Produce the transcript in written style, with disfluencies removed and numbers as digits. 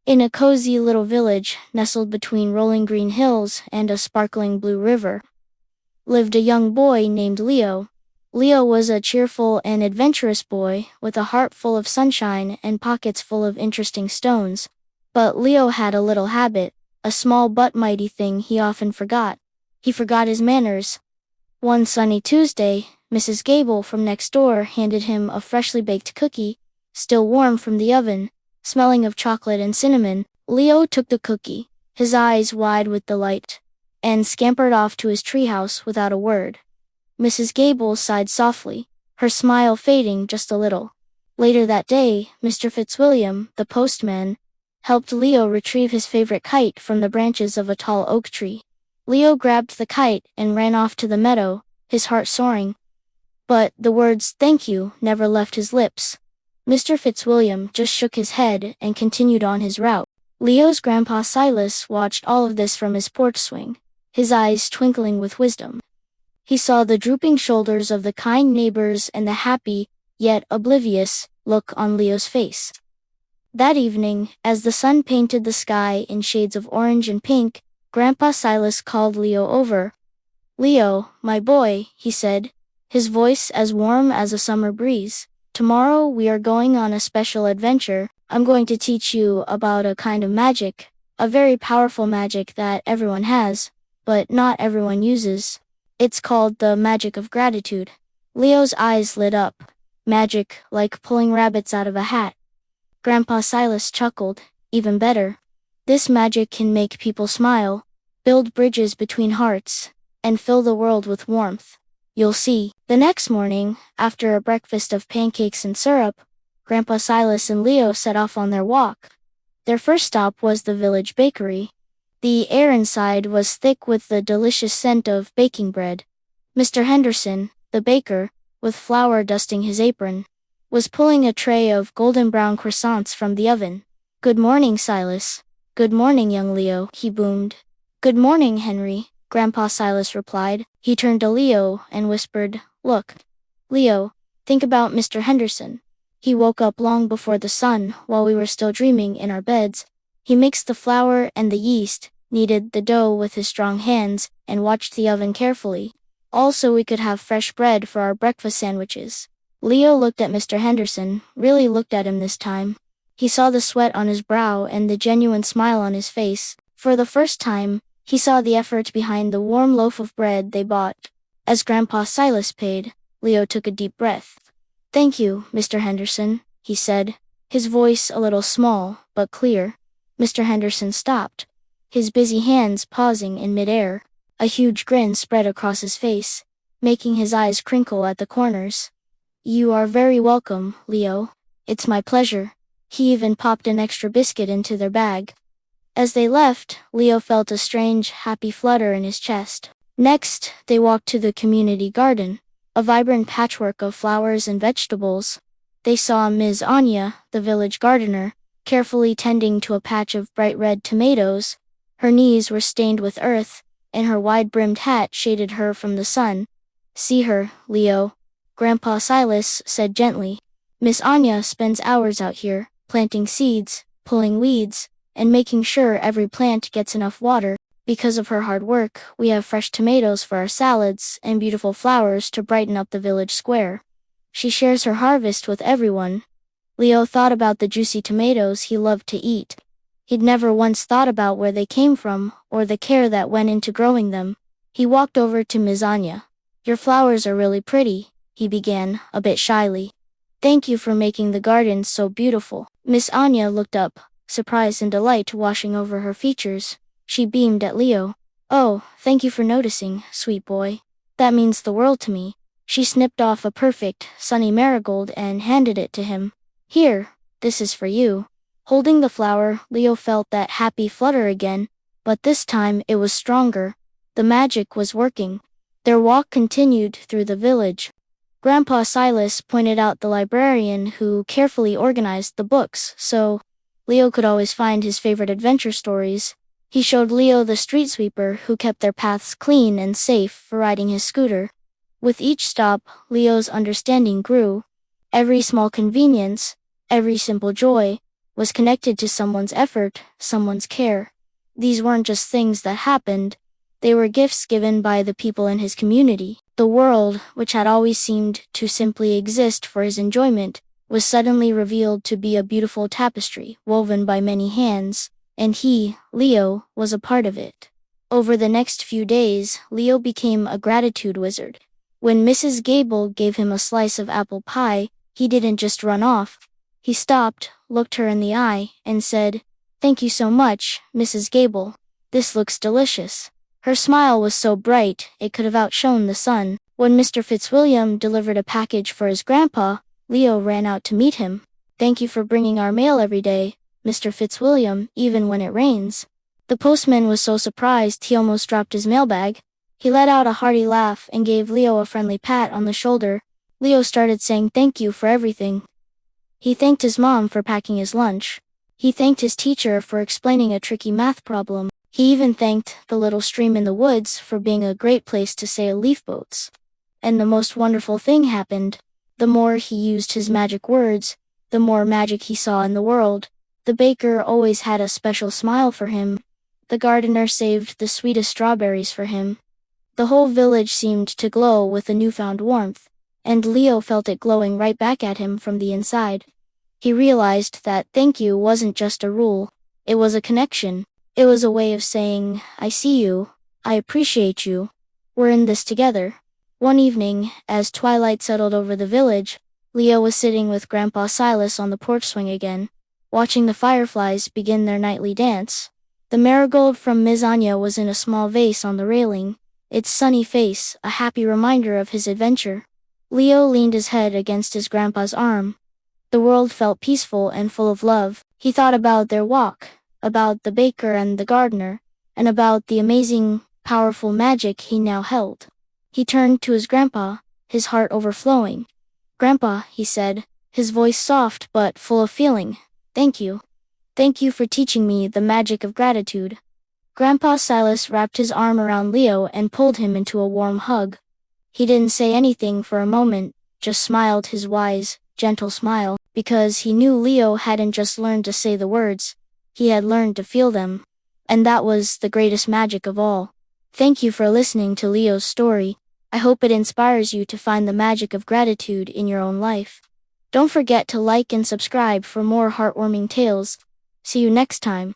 In a cozy little village, nestled between rolling green hills and a sparkling blue river, lived a young boy named Leo. Leo was a cheerful and adventurous boy, with a heart full of sunshine and pockets full of interesting stones. But Leo had a little habit, a small but mighty thing he often forgot. He forgot his manners. One sunny Tuesday, Mrs. Gable from next door handed him a freshly baked cookie, still warm from the oven, smelling of chocolate and cinnamon. Leo took the cookie, his eyes wide with delight, and scampered off to his treehouse without a word. Mrs. Gable sighed softly, her smile fading just a little. Later that day, Mr. Fitzwilliam, the postman, helped Leo retrieve his favorite kite from the branches of a tall oak tree. Leo grabbed the kite and ran off to the meadow, his heart soaring. But the words "thank you" never left his lips. Mr. Fitzwilliam just shook his head and continued on his route. Leo's grandpa Silas watched all of this from his porch swing, his eyes twinkling with wisdom. He saw the drooping shoulders of the kind neighbors and the happy, yet oblivious, look on Leo's face. That evening, as the sun painted the sky in shades of orange and pink, Grandpa Silas called Leo over. "Leo, my boy," he said, his voice as warm as a summer breeze. "Tomorrow we are going on a special adventure. I'm going to teach you about a kind of magic, a very powerful magic that everyone has, but not everyone uses. It's called the magic of gratitude." Leo's eyes lit up. Magic, like pulling rabbits out of a hat. Grandpa Silas chuckled. "Even better. This magic can make people smile, build bridges between hearts, and fill the world with warmth. You'll see." The next morning, after a breakfast of pancakes and syrup, Grandpa Silas and Leo set off on their walk. Their first stop was the village bakery. The air inside was thick with the delicious scent of baking bread. Mr. Henderson, the baker, with flour dusting his apron, was pulling a tray of golden brown croissants from the oven. "Good morning, Silas." "Good morning, young Leo," he boomed. "Good morning, Henry," Grandpa Silas replied. He turned to Leo and whispered, "Look, Leo, think about Mr. Henderson. He woke up long before the sun, while we were still dreaming in our beds. He mixed the flour and the yeast, kneaded the dough with his strong hands, and watched the oven carefully, all so we could have fresh bread for our breakfast sandwiches." Leo looked at Mr. Henderson, really looked at him this time. He saw the sweat on his brow and the genuine smile on his face. For the first time, he saw the effort behind the warm loaf of bread they bought. As Grandpa Silas paid, Leo took a deep breath. "Thank you, Mr. Henderson," he said, his voice a little small, but clear. Mr. Henderson stopped, his busy hands pausing in midair. A huge grin spread across his face, making his eyes crinkle at the corners. "You are very welcome, Leo. It's my pleasure." He even popped an extra biscuit into their bag. As they left, Leo felt a strange, happy flutter in his chest. Next, they walked to the community garden, a vibrant patchwork of flowers and vegetables. They saw Ms. Anya, the village gardener, carefully tending to a patch of bright red tomatoes. Her knees were stained with earth, and her wide-brimmed hat shaded her from the sun. "See her, Leo," Grandpa Silas said gently. "Miss Anya spends hours out here, planting seeds, pulling weeds, and making sure every plant gets enough water. Because of her hard work, we have fresh tomatoes for our salads and beautiful flowers to brighten up the village square. She shares her harvest with everyone." Leo thought about the juicy tomatoes he loved to eat. He'd never once thought about where they came from, or the care that went into growing them. He walked over to Ms. Anya. "Your flowers are really pretty," he began, a bit shyly. "Thank you for making the garden so beautiful." Miss Anya looked up, surprise and delight washing over her features. She beamed at Leo. "Oh, thank you for noticing, sweet boy. That means the world to me." She snipped off a perfect, sunny marigold and handed it to him. "Here, this is for you." Holding the flower, Leo felt that happy flutter again, but this time it was stronger. The magic was working. Their walk continued through the village. Grandpa Silas pointed out the librarian who carefully organized the books, so Leo could always find his favorite adventure stories. He showed Leo the street sweeper who kept their paths clean and safe for riding his scooter. With each stop, Leo's understanding grew. Every small convenience, every simple joy, was connected to someone's effort, someone's care. These weren't just things that happened, they were gifts given by the people in his community. The world, which had always seemed to simply exist for his enjoyment, was suddenly revealed to be a beautiful tapestry woven by many hands, and he, Leo, was a part of it. Over the next few days, Leo became a gratitude wizard. When Mrs. Gable gave him a slice of apple pie, he didn't just run off. He stopped, looked her in the eye, and said, "Thank you so much, Mrs. Gable. This looks delicious." Her smile was so bright, it could have outshone the sun. When Mr. Fitzwilliam delivered a package for his grandpa, Leo ran out to meet him. "Thank you for bringing our mail every day, Mr. Fitzwilliam, even when it rains." The postman was so surprised he almost dropped his mailbag. He let out a hearty laugh and gave Leo a friendly pat on the shoulder. Leo started saying thank you for everything. He thanked his mom for packing his lunch. He thanked his teacher for explaining a tricky math problem. He even thanked the little stream in the woods for being a great place to sail leaf boats. And the most wonderful thing happened. The more he used his magic words, the more magic he saw in the world. The baker always had a special smile for him. The gardener saved the sweetest strawberries for him. The whole village seemed to glow with a newfound warmth, and Leo felt it glowing right back at him from the inside. He realized that thank you wasn't just a rule, it was a connection. It was a way of saying, "I see you, I appreciate you, we're in this together." One evening, as twilight settled over the village, Leo was sitting with Grandpa Silas on the porch swing again, watching the fireflies begin their nightly dance. The marigold from Miss Anya was in a small vase on the railing, its sunny face a happy reminder of his adventure. Leo leaned his head against his grandpa's arm. The world felt peaceful and full of love. He thought about their walk, about the baker and the gardener, and about the amazing, powerful magic he now held. He turned to his grandpa, his heart overflowing. "Grandpa," he said, his voice soft but full of feeling, "thank you. Thank you for teaching me the magic of gratitude." Grandpa Silas wrapped his arm around Leo and pulled him into a warm hug. He didn't say anything for a moment, just smiled his wise, gentle smile, because he knew Leo hadn't just learned to say the words, he had learned to feel them. And that was the greatest magic of all. Thank you for listening to Leo's story. I hope it inspires you to find the magic of gratitude in your own life. Don't forget to like and subscribe for more heartwarming tales. See you next time.